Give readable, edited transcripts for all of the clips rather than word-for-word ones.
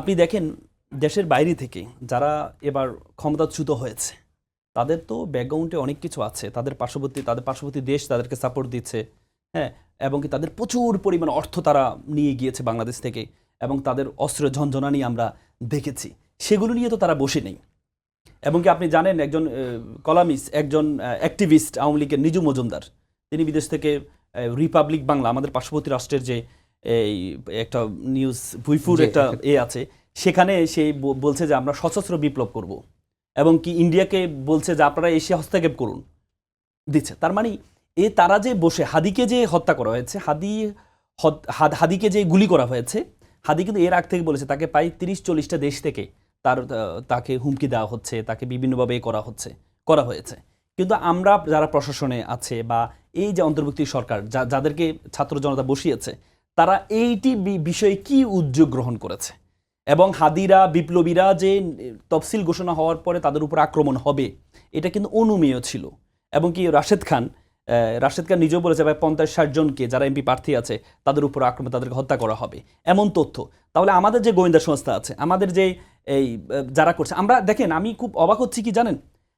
আপনি দেখেন দেশের বাইরে থেকে যারা এবার ক্ষমতাচ্যুত হয়েছে তাদের তো ব্যাকগ্রাউন্ডে অনেক কিছু আছে, তাদের পার্শ্ববর্তী দেশ তাদেরকে সাপোর্ট দিচ্ছে, হ্যাঁ, এবং কি তাদের প্রচুর পরিমাণ অর্থ তারা নিয়ে গিয়েছে বাংলাদেশ থেকে, এবং তাদের অস্ত্রের ঝনঝনানি আমরা দেখেছি, সেগুলো নিয়ে তো তারা বসে নেই। এবং কি আপনি জানেন একজন কলামিস্ট, একজন অ্যাক্টিভিস্ট আওয়ামী লীগের নিজু মজুমদার, তিনি বিদেশ থেকে রিপাবলিক বাংলা আমাদের পার্শ্ববর্তী রাষ্ট্রের যে এই একটা নিউজ ভুইফুর একটা আছে, সেখানে সে বলছে যে আমরা সশস্ত্র বিপ্লব করব, এবং কি ইন্ডিয়াকে বলছে যে আপনারা এশিয়া হস্তক্ষেপ করুন দিচ্ছে। তার মানে তারা যে বসে হাদিকে যে হত্যা করা হয়েছে, হাদিকে যে গুলি করা হয়েছে, হাদি কিন্তু এর আগ থেকে বলেছে তাকে প্রায় 30-40টা দেশ থেকে তাকে হুমকি দেওয়া হচ্ছে, তাকে বিভিন্নভাবে করা হয়েছে। কিন্তু আমরা যারা প্রশাসনে আছে বা এই যে অন্তর্বর্তী সরকার যাদেরকে ছাত্র জনতা বসিয়েছে, তারা এইটি বিষয়ে কি উদ্যোগ গ্রহণ করেছে, এবং হাদিরা বিপ্লবীরা যে তফসিল ঘোষণা হওয়ার পরে তাদের উপর আক্রমণ হবে, এটা কিন্তু অনুমেয় ছিল। এবং কি রাশেদ খান নিজেও বলেছে ভাই 50-60 জনকে যারা এমপি প্রার্থী আছে তাদের উপর আক্রমণ, তাদেরকে হত্যা করা হবে এমন তথ্য। তাহলে আমাদের যে গোয়েন্দা সংস্থা আছে, আমাদের যে এই যারা করছে, আমরা দেখেন আমি খুব অবাক হচ্ছি কি জানেন,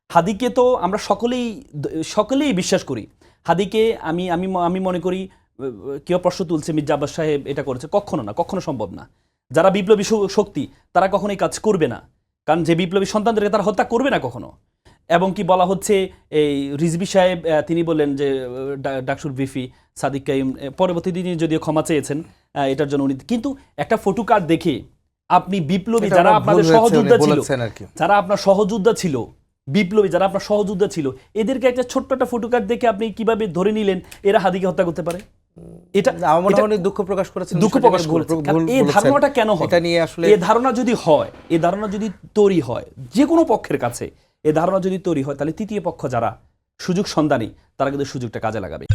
হাদিকে তো আমরা সকলেই বিশ্বাস করি। হাদিকে আমি মনে করি কেউ প্রশ্ন তুলছে মির্জা আব্বাস সাহেব এটা করেছে, কখনো সম্ভব না। যারা বিপ্লবী শক্তি তারা কখনো এই কাজ করবে না, কারণ যে বিপ্লবী সন্তানদেরকে তারা হত্যা করবে না কখনো। এবং কি বলা হচ্ছে এই রিজভী সাহেব তিনি বললেন যে ডাকসুর ভিপি সাদিক কাইম পরবর্তী দিনে যদিও ক্ষমা চেয়েছেন এটার জন্য উনি, কিন্তু একটা ফটো কার্ড দেখে আপনি বিপ্লবী যারা আপনাদের সহযোদ্ধা ছিল বিপ্লবী যারা আপনার সহযোদ্ধা ছিল, এদেরকে একটা ছোট্ট একটা ফটো কার্ড দেখে আপনি কিভাবে ধরে নিলেন এরা হাদিকে হত্যা করতে পারে? এটা দুঃখ প্রকাশ করেছে। এই ধারণাটা কেন হয়? এই ধারণা যদি তৈরি হয় যে কোনো পক্ষের কাছে, এই ধারণা যদি তৈরি হয়, তাহলে তৃতীয় পক্ষ যারা সুযোগ সন্ধানী তারা কিন্তু সুযোগটা কাজে লাগাবে।